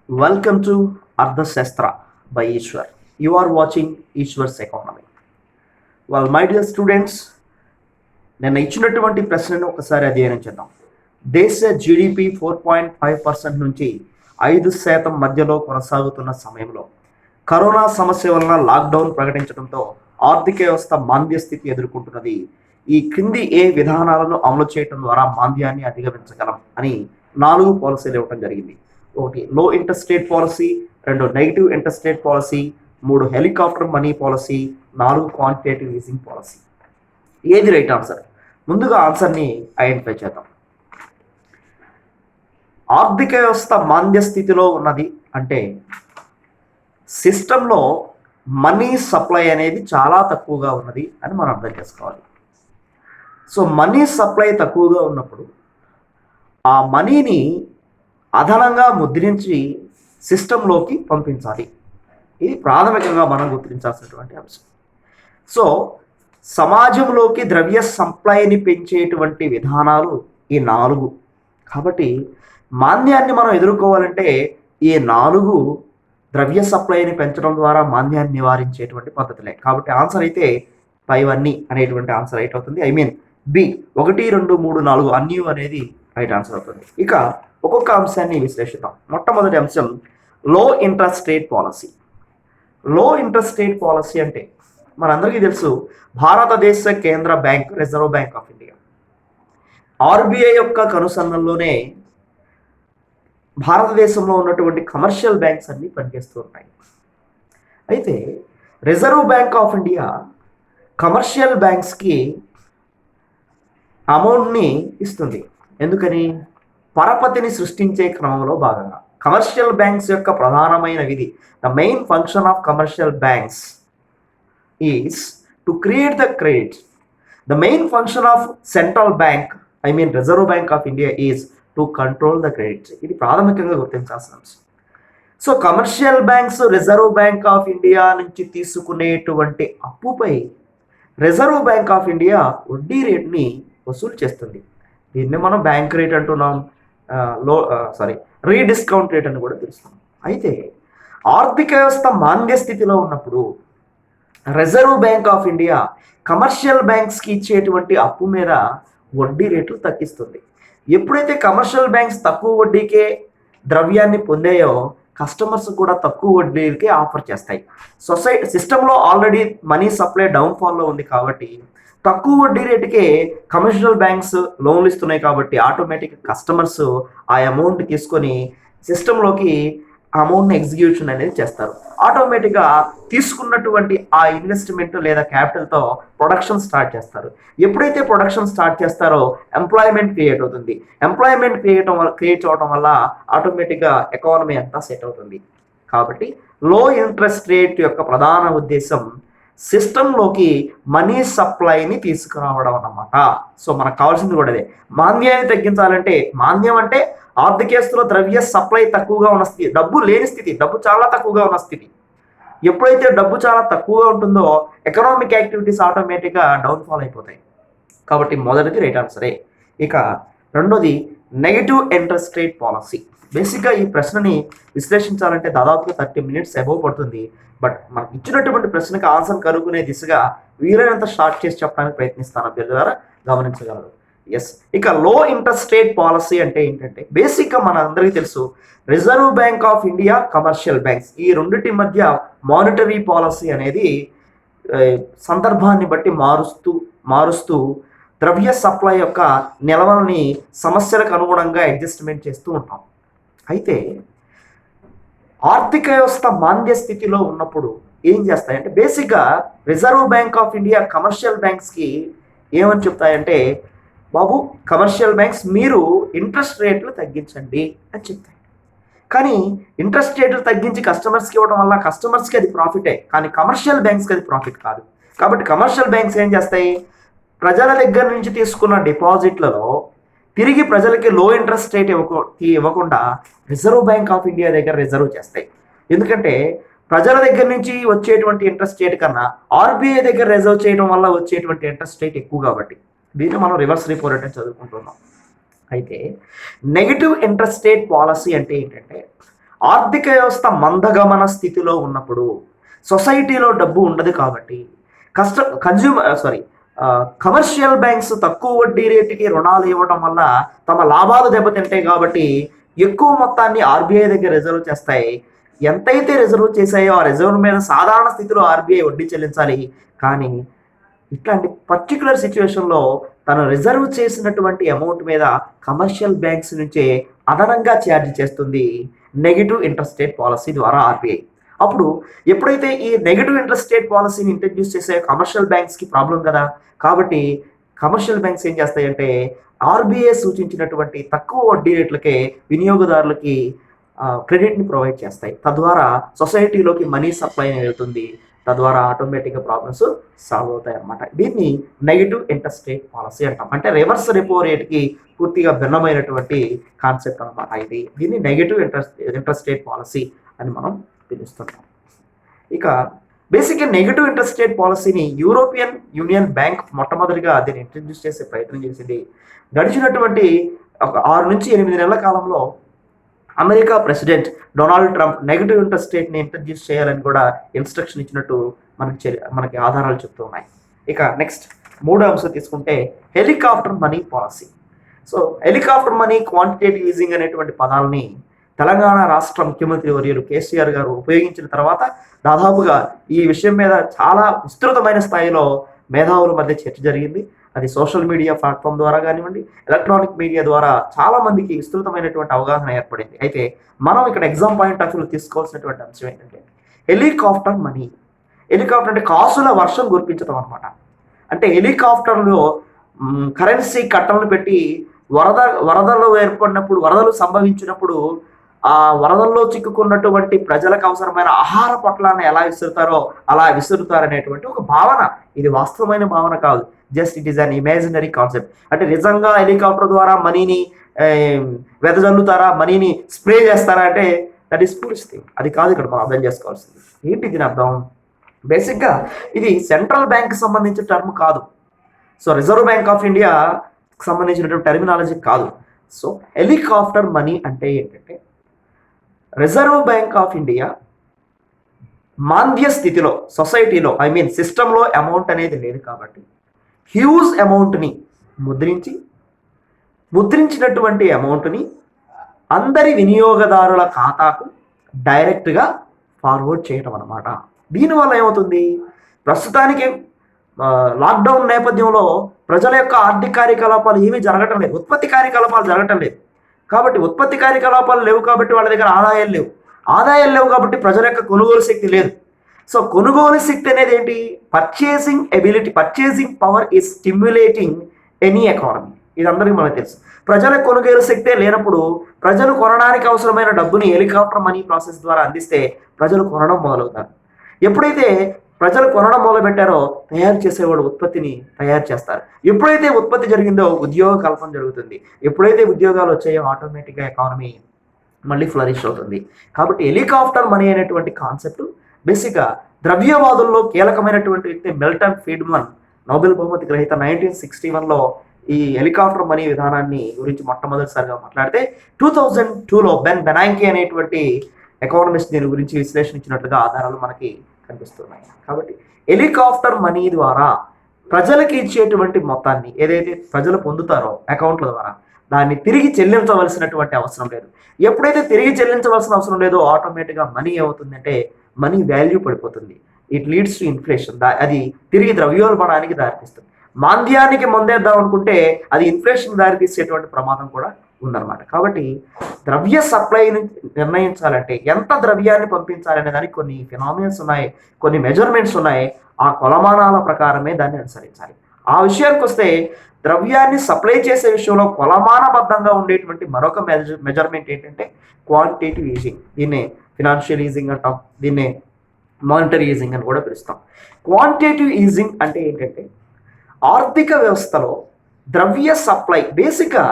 Welcome to Ardhashastra by Ishwar. You are watching Ishwar's Economy. Well, my dear students, నేను ఇచ్చినటువంటి ప్రశ్నను ఒకసారి అధ్యయనం చేద్దాం. దేశ జీడిపి 4.5% నుంచి 5% మధ్యలో కొనసాగుతున్న సమయంలో కరోనా సమస్య వలన లాక్డౌన్ ప్రకటించడంతో ఆర్థిక వ్యవస్థ మాంద్య స్థితి ఎదుర్కొంటున్నది. ఈ క్రింది ఏ విధానాలను అమలు చేయడం ద్వారా మాంద్యాన్ని అధిగమించగలం అని 4 పాలసీలు ఇవ్వడం జరిగింది. ఒకటి లో interest rate policy, 2 negative interest rate policy, 3 helicopter money policy, 4 quantitative easing policy. ఏది రైట్ ఆన్సర్? ముందుగా ఆన్సర్ని ఐడెంటిఫై చేద్దాం. ఆర్థిక వ్యవస్థ మాంద్య స్థితిలో ఉన్నది అంటే సిస్టంలో మనీ సప్లై అనేది చాలా తక్కువగా ఉన్నది అని మనం అర్థం చేసుకోవాలి. సో మనీ సప్లై తక్కువగా ఉన్నప్పుడు ఆ మనీని అదనంగా ముద్రించి సిస్టంలోకి పంపించాలి. ఇది ప్రాథమికంగా మనం గుర్తించాల్సినటువంటి అంశం. సో సమాజంలోకి ద్రవ్య సప్లైని పెంచేటువంటి విధానాలు ఈ 4. కాబట్టి మాంద్యాన్ని మనం ఎదుర్కోవాలంటే ఈ 4 ద్రవ్య సప్లైని పెంచడం ద్వారా మాంద్యాన్ని నివారించేటువంటి పద్ధతులే. కాబట్టి ఆన్సర్ అయితే పైవన్నీ అనేటువంటి ఆన్సర్ రైట్ అవుతుంది. ఐ మీన్ బి 1, 2, 3, 4 అన్నీ అనేది రైట్ ఆన్సర్ అవుతుంది. ఇక ఒక్కొక్క అంశాన్ని విశ్లేషిద్దాం. మొట్టమొదటి అంశం లో ఇంట్రెస్ట్ రేట్ పాలసీ. లో ఇంట్రెస్ట్ రేట్ పాలసీ అంటే మనందరికీ తెలుసు, భారతదేశ కేంద్ర bank reserve bank of India RBI యొక్క కనుసన్నల్లోనే భారతదేశంలో ఉన్నటువంటి కమర్షియల్ బ్యాంక్స్ అన్ని పనిచేస్తూ ఉన్నాయి. అయితే reserve bank of India commercial బ్యాంక్స్కి అమౌంట్ని ఇస్తుంది. ఎందుకని? పరపతిని సృష్టించే క్రమంలో భాగంగా. కమర్షియల్ బ్యాంక్స్ యొక్క ప్రధానమైన విధి, the main function of commercial banks is to create the credit. The main function of central bank, I mean reserve bank of India, is to control the credit. ఇది ప్రాథమికంగా గుర్తించాల్సిన అంశం. So commercial banks reserve bank of India నుంచి తీసుకునేటువంటి అప్పుపై reserve bank of India వడ్డీ రేట్ని వసూలు చేస్తుంది. దీన్ని మనం బ్యాంక్ రేట్ అంటున్నాం, రీడిస్కౌంట్ రేట్ అని కూడా తెలుస్తున్నాం. అయితే ఆర్థిక వ్యవస్థ మాంద్య స్థితిలో ఉన్నప్పుడు reserve bank of India commercial బ్యాంక్స్కి ఇచ్చేటువంటి అప్పు మీద వడ్డీ రేట్లు తగ్గిస్తుంది. ఎప్పుడైతే కమర్షియల్ బ్యాంక్స్ తక్కువ వడ్డీకే ద్రవ్యాన్ని పొందాయో కస్టమర్స్ కూడా తక్కువ వడ్డీకే ఆఫర్ చేస్తాయి. సిస్టంలో ఆల్రెడీ మనీ సప్లై డౌన్ఫాల్లో ఉంది కాబట్టి తక్కువ వడ్డీ రేటుకే కమర్షియల్ బ్యాంక్స్ లోన్లు ఇస్తున్నాయి. కాబట్టి ఆటోమేటిక్ కస్టమర్స్ ఆ అమౌంట్ తీసుకొని సిస్టంలోకి అమౌంట్ని ఎగ్జిక్యూషన్ అనేది చేస్తారు. ఆటోమేటిక్గా తీసుకున్నటువంటి ఆ ఇన్వెస్ట్మెంట్ లేదా క్యాపిటల్తో ప్రొడక్షన్ స్టార్ట్ చేస్తారు. ఎప్పుడైతే ప్రొడక్షన్ స్టార్ట్ చేస్తారో ఎంప్లాయ్మెంట్ క్రియేట్ అవుతుంది. ఎంప్లాయ్మెంట్ క్రియేట్ అవడం వల్ల ఆటోమేటిక్గా ఎకానమీ అంతా సెట్ అవుతుంది. కాబట్టి లో ఇంట్రెస్ట్ రేట్ యొక్క ప్రధాన ఉద్దేశం సిస్టంలోకి మనీ సప్లైని తీసుకురావడం అన్నమాట. సో మనకు కావాల్సింది కూడా అదే. మాంద్యాన్ని తగ్గించాలంటే, మాంద్యం అంటే ఆర్థిక వ్యవస్థలో ద్రవ్య సప్లై తక్కువగా ఉన్న స్థితి, డబ్బు లేని స్థితి, డబ్బు చాలా తక్కువగా ఉన్న స్థితి. ఎప్పుడైతే డబ్బు చాలా తక్కువగా ఉంటుందో ఎకనామిక్ యాక్టివిటీస్ ఆటోమేటిక్గా డౌన్ఫాల్ అయిపోతాయి. కాబట్టి మొదటిది రైట్ ఆన్సరే. ఇక రెండోది నెగిటివ్ ఇంట్రెస్ట్ రేట్ పాలసీ. బేసిక్గా ఈ ప్రశ్నని విశ్లేషించాలంటే దాదాపుగా 30 మినిట్స్ అబోవ్ పడుతుంది. బట్ మనకు ఇచ్చినటువంటి ప్రశ్నకి ఆన్సర్ కనుక్కునే దిశగా వీలైనంత షార్ట్ చేసి చెప్పడానికి ప్రయత్నిస్తాను. అభ్యర్థి ద్వారా గమనించగలరు. ఎస్. ఇక లో ఇంట్రెస్ట్ రేట్ పాలసీ అంటే ఏంటంటే బేసిక్గా మన అందరికీ తెలుసు, reserve bank of India commercial banks ఈ రెండింటి మధ్య మానిటరీ పాలసీ అనేది సందర్భాన్ని బట్టి మారుస్తూ ద్రవ్య సప్లై యొక్క నిల్వలని సమస్యలకు అనుగుణంగా అడ్జస్ట్మెంట్ చేస్తూ ఉంటాం. అయితే ఆర్థిక వ్యవస్థ మాంద్య స్థితిలో ఉన్నప్పుడు ఏం చేస్తాయంటే బేసిక్గా reserve bank of India commercial బ్యాంక్స్కి ఏమని చెప్తాయంటే, బాబు కమర్షియల్ బ్యాంక్స్ మీరు ఇంట్రెస్ట్ రేట్లు తగ్గించండి అని చెప్తాయి. కానీ ఇంట్రెస్ట్ రేట్లు తగ్గించి కస్టమర్స్కి ఇవ్వడం వల్ల కస్టమర్స్కి అది ప్రాఫిటే, కానీ కమర్షియల్ బ్యాంక్స్కి అది ప్రాఫిట్ కాదు. కాబట్టి కమర్షియల్ బ్యాంక్స్ ఏం చేస్తాయి, ప్రజల దగ్గర నుంచి తీసుకున్న డిపాజిట్లలో తిరిగి ప్రజలకి లో ఇంట్రెస్ట్ రేట్ ఇవ్వకుండా రిజర్వ్ బ్యాంక్ ఆఫ్ ఇండియా దగ్గర రిజర్వ్ చేస్తాయి. ఎందుకంటే ప్రజల దగ్గర నుంచి వచ్చేటువంటి ఇంట్రెస్ట్ రేట్ కన్నా ఆర్బీఐ దగ్గర రిజర్వ్ చేయడం వల్ల వచ్చేటువంటి ఇంట్రెస్ట్ రేట్ ఎక్కువ. కాబట్టి దీన్ని మనం రివర్స్ రిపో రేట్ అని చదువుకుంటున్నాం. అయితే నెగిటివ్ ఇంట్రెస్ట్ రేట్ పాలసీ అంటే ఏంటంటే ఆర్థిక వ్యవస్థ మందగమన స్థితిలో ఉన్నప్పుడు సొసైటీలో డబ్బు ఉండదు కాబట్టి కమర్షియల్ బ్యాంక్స్ తక్కువ వడ్డీ రేటుకి రుణాలు ఇవ్వడం వల్ల తమ లాభాలు దెబ్బతింటాయి కాబట్టి ఎక్కువ మొత్తాన్ని ఆర్బీఐ దగ్గర రిజర్వ్ చేస్తాయి. ఎంతైతే రిజర్వ్ చేశాయో ఆ రిజర్వ్ మీద సాధారణ స్థితిలో ఆర్బీఐ వడ్డీ చెల్లించాలి. కానీ ఇట్లాంటి పర్టికులర్ సిచ్యువేషన్లో తను రిజర్వ్ చేసినటువంటి అమౌంట్ మీద కమర్షియల్ బ్యాంక్స్ నుంచే అదనంగా ఛార్జ్ చేస్తుంది నెగిటివ్ ఇంట్రెస్ట్ రేట్ పాలసీ ద్వారా ఆర్బీఐ. అప్పుడు ఎప్పుడైతే ఈ నెగిటివ్ ఇంట్రెస్ట్ రేట్ పాలసీని ఇంట్రడ్యూస్ చేసే కమర్షియల్ బ్యాంక్స్కి ప్రాబ్లం కదా, కాబట్టి కమర్షియల్ బ్యాంక్స్ ఏం చేస్తాయంటే ఆర్బీఐ సూచించినటువంటి తక్కువ వడ్డీ రేట్లకే వినియోగదారులకి క్రెడిట్ని ప్రొవైడ్ చేస్తాయి. తద్వారా సొసైటీలోకి మనీ సప్లై వెళ్తుంది. తద్వారా ఆటోమేటిక్గా ప్రాబ్లమ్స్ సాల్వ్ అవుతాయి అన్నమాట. దీన్ని నెగిటివ్ ఇంట్రెస్ట్ రేట్ పాలసీ అంటాం. అంటే రివర్స్ రెపో రేట్కి పూర్తిగా భిన్నమైనటువంటి కాన్సెప్ట్ అనమాట ఇది. దీన్ని నెగిటివ్ ఇంట్రెస్ట్ రేట్ పాలసీ అని మనం పిలుస్తున్నాం. ఇక బేసిక్గా నెగిటివ్ ఇంట్రెస్ట్ రేట్ పాలసీని యూరోపియన్ యూనియన్ బ్యాంక్ మొట్టమొదటిగా దీన్ని ఇంట్రడ్యూస్ చేసే ప్రయత్నం చేసింది. గడిచినటువంటి ఒక 6 నుంచి 8 నెలల కాలంలో America president Donald Trump negative interest రేట్ని ఇంట్రడ్యూస్ చేయాలని కూడా ఇన్స్ట్రక్షన్ ఇచ్చినట్టు మనకి ఆధారాలు చెప్తూ ఉన్నాయి. ఇక నెక్స్ట్ 3వ అంశం తీసుకుంటే helicopter money policy. So helicopter money, quantitative easing అనేటువంటి పదాలని తెలంగాణ రాష్ట్ర ముఖ్యమంత్రి వర్యులు కేసీఆర్ గారు ఉపయోగించిన తర్వాత దాదాపుగా ఈ విషయం మీద చాలా విస్తృతమైన స్థాయిలో మేధావుల మధ్య చర్చ జరిగింది. అది సోషల్ మీడియా ప్లాట్ఫామ్ ద్వారా కానివ్వండి, ఎలక్ట్రానిక్ మీడియా ద్వారా చాలా మందికి విస్తృతమైనటువంటి అవగాహన ఏర్పడింది. అయితే మనం ఇక్కడ ఎగ్జామ్ పాయింట్ ఆఫ్ వ్యూలో తీసుకోవాల్సినటువంటి అంశం ఏంటంటే హెలికాప్టర్ మనీ. హెలికాప్టర్ అంటే కాసుల వర్షం కురిపించడం అనమాట. అంటే హెలికాప్టర్లో కరెన్సీ కట్టలను పెట్టి వరదలు ఏర్పడినప్పుడు, వరదలు సంభవించినప్పుడు ఆ వరదల్లో చిక్కుకున్నటువంటి ప్రజలకు అవసరమైన ఆహార పొట్లాన్ని ఎలా విసురుతారో అలా విసురుతారనేటువంటి ఒక భావన. ఇది వాస్తవమైన భావన కాదు, just it is an imaginary concept. అంటే నిజంగా హెలికాప్టర్ ద్వారా మనీని వెదజల్లుతారా, మనీని స్ప్రే చేస్తారా అంటే దట్ ఈస్ ఫూలిష్ థింగ్. అది కాదు ఇక్కడ మనం అర్థం చేసుకోవాల్సింది. ఏంటి దీని అర్థం? బేసిక్గా ఇది సెంట్రల్ బ్యాంక్ సంబంధించిన టర్మ్ కాదు. So reserve bank of India సంబంధించినటువంటి టర్మినాలజీ కాదు. సో హెలికాప్టర్ మనీ అంటే ఏంటంటే రిజర్వ్ బ్యాంక్ ఆఫ్ ఇండియా మాంద్య స్థితిలో సొసైటీలో సిస్టంలో అమౌంట్ అనేది లేదు కాబట్టి హ్యూజ్ అమౌంట్ని ముద్రించినటువంటి అమౌంట్ని అందరి వినియోగదారుల ఖాతాకు డైరెక్ట్గా ఫార్వర్డ్ చేయటం అన్నమాట. దీనివల్ల ఏమవుతుంది? ప్రస్తుతానికి లాక్డౌన్ నేపథ్యంలో ప్రజల యొక్క ఆర్థిక కార్యకలాపాలు ఏమీ జరగటం లేదు, ఉత్పత్తి కార్యకలాపాలు జరగటం లేదు. కాబట్టి ఉత్పత్తి కార్యకలాపాలు లేవు కాబట్టి వాళ్ళ దగ్గర ఆదాయాలు లేవు కాబట్టి ప్రజల యొక్క కొనుగోలు శక్తి లేదు. సో కొనుగోలు శక్తి అనేది ఏంటి? Purchasing power is stimulating any economy. ఇది అందరికీ మనకు తెలుసు. ప్రజల కొనుగోలు శక్తే లేనప్పుడు ప్రజలు కొనడానికి అవసరమైన డబ్బుని హెలికాప్టర్ మనీ ప్రాసెస్ ద్వారా అందిస్తే ప్రజలు కొనడం మొదలవుతారు. ఎప్పుడైతే ప్రజలు కొనడం మొదలుపెట్టారో తయారు చేసేవాడు ఉత్పత్తిని తయారు చేస్తారు. ఎప్పుడైతే ఉత్పత్తి జరిగిందో ఉద్యోగ కల్పన జరుగుతుంది. ఎప్పుడైతే ఉద్యోగాలు వచ్చాయో ఆటోమేటిక్గా ఎకానమీ మళ్ళీ ఫ్లరిష్ అవుతుంది. కాబట్టి హెలికాప్టర్ మనీ అనేటువంటి కాన్సెప్ట్ బేసిక్గా ద్రవ్యవాదుల్లో కీలకమైనటువంటి వ్యక్తి మిల్టన్ ఫ్రీడ్మన్, నోబెల్ బహుమతి గ్రహీత, 1961లో ఈ హెలికాప్టర్ మనీ విధానాన్ని గురించి మొట్టమొదటిసారిగా మాట్లాడితే 2002లో బెన్ బెనాంకీ అనేటువంటి ఎకానమిస్ట్ దీని గురించి విశ్లేషణ ఇచ్చినట్లుగా ఆధారాలు మనకి కనిపిస్తున్నాయి. కాబట్టి హెలికాప్టర్ మనీ ద్వారా ప్రజలకి ఇచ్చేటువంటి మొత్తాన్ని ఏదైతే ప్రజలు పొందుతారో అకౌంట్ల ద్వారా దాన్ని తిరిగి చెల్లించవలసినటువంటి అవసరం లేదు. ఎప్పుడైతే తిరిగి చెల్లించవలసిన అవసరం లేదో ఆటోమేటిక్గా మనీ ఏమవుతుందంటే మనీ వాల్యూ పడిపోతుంది. It leads to inflation. అది తిరిగి ద్రవ్యోల్బణానికి దారితీస్తుంది. మాంద్యానికి ముందేద్దాం అనుకుంటే అది ఇన్ఫ్లేషన్ దారితీసేటువంటి ప్రమాదం కూడా ఉందన్నమాట. కాబట్టి ద్రవ్య సప్లైని నిర్ణయించాలంటే ఎంత ద్రవ్యాన్ని పంపించాలనే దానికి కొన్ని ఫినామినల్స్ ఉన్నాయి, కొన్ని మెజర్మెంట్స్ ఉన్నాయి. ఆ కొలమానాల ప్రకారమే దాన్ని అనుసరించాలి. ఆ విషయానికి వస్తే ద్రవ్యాన్ని సప్లై చేసే విషయంలో కొలమానబద్ధంగా ఉండేటువంటి మరొక మెజర్మెంట్ ఏంటంటే క్వాంటిటేటివ్ ఈజింగ్. దీన్నే ఫినాన్షియల్ ఈజింగ్ అంటాం, దీన్నే మానిటరీ ఈజింగ్ అని కూడా పిలుస్తాం. క్వాంటిటేటివ్ ఈజింగ్ అంటే ఏంటంటే ఆర్థిక వ్యవస్థలో ద్రవ్య సప్లై బేసిక్గా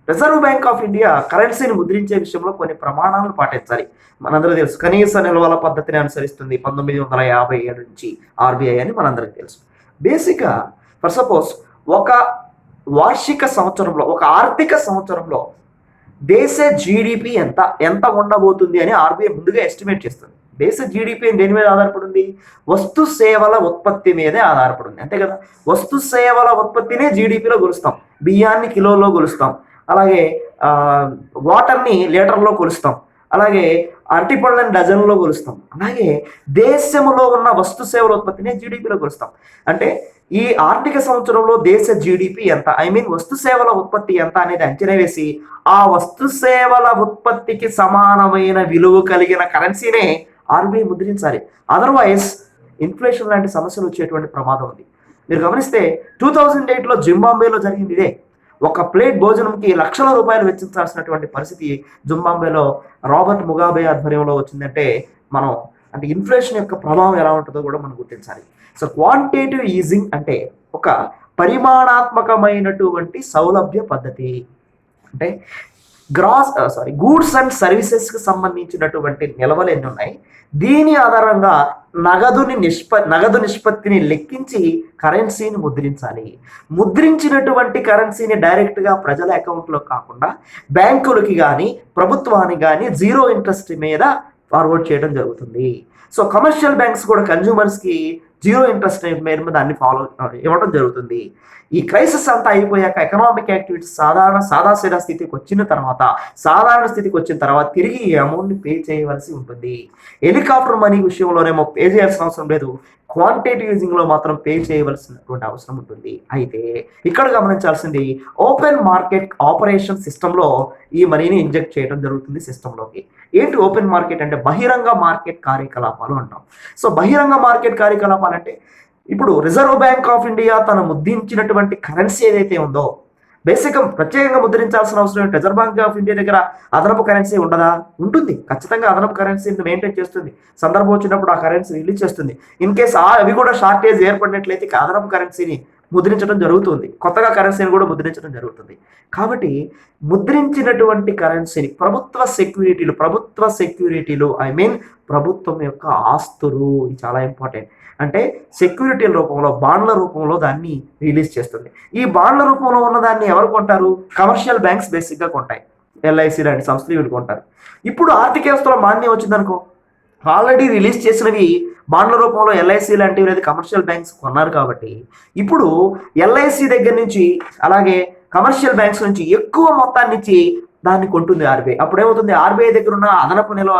రిజర్వ్ బ్యాంక్ ఆఫ్ ఇండియా కరెన్సీని ముద్రించే విషయంలో కొన్ని ప్రమాణాలను పాటించాలి. మనందరూ తెలుసు, కనీస నిల్వల పద్ధతిని అనుసరిస్తుంది 1957 నుంచి ఆర్బీఐ అని మనందరికీ తెలుసు. బేసిక్గా ఫర్ సపోజ్ ఒక వార్షిక సంవత్సరంలో, ఒక ఆర్థిక సంవత్సరంలో దేశ జీడిపి ఎంత ఎంత ఉండబోతుంది అని ఆర్బీఐ ముందుగా ఎస్టిమేట్ చేస్తుంది. దేశ జీడిపి దేని మీద ఆధారపడింది? వస్తు సేవల ఉత్పత్తి మీదే ఆధారపడింది, అంతే కదా. వస్తు సేవల ఉత్పత్తినే జీడిపిలో కొలుస్తాం. బియ్యాన్ని కిలోలో కొలుస్తాం, అలాగే వాటర్ని లీటర్లో కొలుస్తాం, అలాగే అరటిపళ్ళని డజన్లో కొలుస్తాం. అలాగే దేశంలో ఉన్న వస్తు సేవల ఉత్పత్తిని జీడిపిలో కొలుస్తాం. అంటే ఈ ఆర్థిక సంవత్సరంలో దేశ జీడిపి ఎంత, వస్తు సేవల ఉత్పత్తి ఎంత అనేది అంచనా వేసి ఆ వస్తు సేవల ఉత్పత్తికి సమానమైన విలువ కలిగిన కరెన్సీనే ఆర్బీఐ ముద్రించాలి. అదర్వైజ్ ఇన్ఫ్లేషన్ లాంటి సమస్యలు వచ్చేటువంటి ప్రమాదం ఉంది. మీరు గమనిస్తే 2008లో జింబాబ్వేలో జరిగింది ఇదే. ఒక ప్లేట్ భోజనంకి లక్షల రూపాయలు వెచ్చించాల్సినటువంటి పరిస్థితి జింబాబ్వేలో రాబర్ట్ ముగాబే ఆధ్వర్యంలో వచ్చిందంటే మనం అంటే ఇన్ఫ్లేషన్ యొక్క ప్రభావం ఎలా ఉంటుందో కూడా మనం గుర్తించాలి. సో క్వాంటిటేటివ్ ఈజింగ్ అంటే ఒక పరిమాణాత్మకమైనటువంటి సౌలభ్య పద్ధతి. అంటే గూడ్స్ అండ్ సర్వీసెస్కి సంబంధించినటువంటి నిల్వలు ఎన్ని ఉన్నాయి, దీని ఆధారంగా నగదు నిష్పత్తిని లెక్కించి కరెన్సీని ముద్రించాలి. ముద్రించినటువంటి కరెన్సీని డైరెక్ట్గా ప్రజల అకౌంట్లో కాకుండా బ్యాంకులకి కానీ ప్రభుత్వానికి కానీ 0 ఇంట్రెస్ట్ మీద ఫార్వర్డ్ చేయడం జరుగుతుంది. సో కమర్షియల్ బ్యాంక్స్ కూడా కన్జ్యూమర్స్కి 0 ఇంట్రెస్ట్ మీద దాన్ని ఇవ్వడం జరుగుతుంది. ఈ క్రైసిస్ అంతా అయిపోయాక ఎకనామిక్ యాక్టివిటీస్ సాదాసీదా స్థితికి వచ్చిన తర్వాత, సాధారణ స్థితికి వచ్చిన తర్వాత తిరిగి ఈ అమౌంట్ని పే చేయవలసి ఉంటుంది. హెలికాప్టర్ మనీ విషయంలోనేమో పే చేయాల్సిన అవసరం లేదు, క్వాంటిటేటివ్ ఈజింగ్లో మాత్రం పే చేయవలసినటువంటి అవసరం ఉంటుంది. అయితే ఇక్కడ గమనించాల్సింది ఓపెన్ మార్కెట్ ఆపరేషన్ సిస్టంలో ఈ మనీని ఇంజెక్ట్ చేయడం జరుగుతుంది సిస్టంలోకి. ఏంటి ఓపెన్ మార్కెట్ అంటే? బహిరంగ మార్కెట్ కార్యకలాపాలు అంటాం. సో బహిరంగ మార్కెట్ కార్యకలాపాలు అంటే ఇప్పుడు రిజర్వ్ బ్యాంక్ ఆఫ్ ఇండియా తను ముద్రించినటువంటి కరెన్సీ ఏదైతే ఉందో, బేసిక్గా ప్రత్యేకంగా ముద్రించాల్సిన అవసరం ఏంటి? రిజర్వ్ బ్యాంక్ ఆఫ్ ఇండియా దగ్గర అదనపు కరెన్సీ ఉండదా? ఉంటుంది, ఖచ్చితంగా అదనపు కరెన్సీని మెయింటైన్ చేస్తుంది. సందర్భం వచ్చినప్పుడు ఆ కరెన్సీ రిలీజ్ చేస్తుంది. ఇన్ కేస్ అవి కూడా షార్టేజ్ ఏర్పడినట్లయితే అదనపు కరెన్సీని ముద్రించడం జరుగుతుంది, కొత్తగా కరెన్సీని కూడా ముద్రించడం జరుగుతుంది. కాబట్టి ముద్రించినటువంటి కరెన్సీని ప్రభుత్వ సెక్యూరిటీలు ప్రభుత్వం యొక్క ఆస్తులు, ఇది చాలా ఇంపార్టెంట్. అంటే సెక్యూరిటీల రూపంలో, బాండ్ల రూపంలో దాన్ని రిలీజ్ చేస్తుంది. ఈ బాండ్ల రూపంలో ఉన్న దాన్ని ఎవరు కొంటారు? కమర్షియల్ బ్యాంక్స్ బేసిక్గా కొంటాయి, ఎల్ఐసి లాంటి సంస్థలు వీళ్ళు కొంటారు. ఇప్పుడు ఆర్థిక వ్యవస్థలో మాంద్యం వచ్చిందనుకో, ఆల్రెడీ రిలీజ్ చేసినవి బాండ్ల రూపంలో ఎల్ఐసి లాంటివి లేదా కమర్షియల్ బ్యాంక్స్ కొన్నారు కాబట్టి ఇప్పుడు ఎల్ఐసి దగ్గర నుంచి అలాగే కమర్షియల్ బ్యాంక్స్ నుంచి ఎక్కువ మొత్తాన్ని ఇచ్చి దాన్ని కొంటుంది ఆర్బీఐ. అప్పుడు ఏమవుతుంది? ఆర్బీఐ దగ్గర ఉన్న అదనపు నిల్వ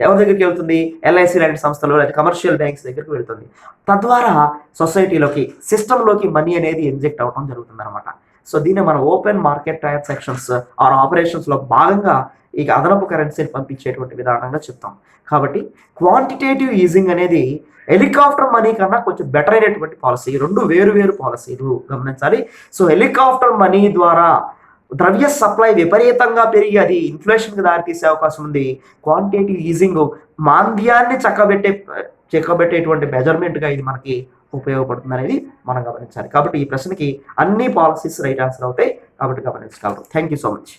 ఎవరి దగ్గరికి వెళ్తుంది? ఎల్ఐసి లాంటి సంస్థలు లేదా కమర్షియల్ బ్యాంక్స్ దగ్గరికి వెళ్తుంది. తద్వారా సొసైటీలోకి, సిస్టంలోకి మనీ అనేది ఇంజెక్ట్ అవ్వడం జరుగుతుంది అనమాట. సో దీన్ని మనం ఓపెన్ మార్కెట్ ట్రాన్సాక్షన్స్ ఆర్ ఆపరేషన్స్లో భాగంగా ఇక అదనపు కరెన్సీని పంపించేటువంటి విధానంగా చెప్తాం. కాబట్టి క్వాంటిటేటివ్ ఈజింగ్ అనేది హెలికాప్టర్ మనీ కన్నా కొంచెం బెటర్ అయినటువంటి పాలసీ. రెండు వేరు పాలసీలు గమనించాలి. సో హెలికాప్టర్ మనీ ద్వారా ద్రవ్య సప్లై విపరీతంగా పెరిగి అది ఇన్ఫ్లేషన్కి దారితీసే అవకాశం ఉంది. క్వాంటిటేటివ్ ఈజింగ్ మాంద్యాన్ని చక్కబెట్టేటువంటి మెజర్మెంట్గా ఇది మనకి ఉపయోగపడుతుంది అనేది మనం గమనించాలి. కాబట్టి ఈ ప్రశ్నకి అన్ని పాలసీస్ రైట్ ఆన్సర్ అవుతాయి, కాబట్టి గమనించగలరు. Thank you so much.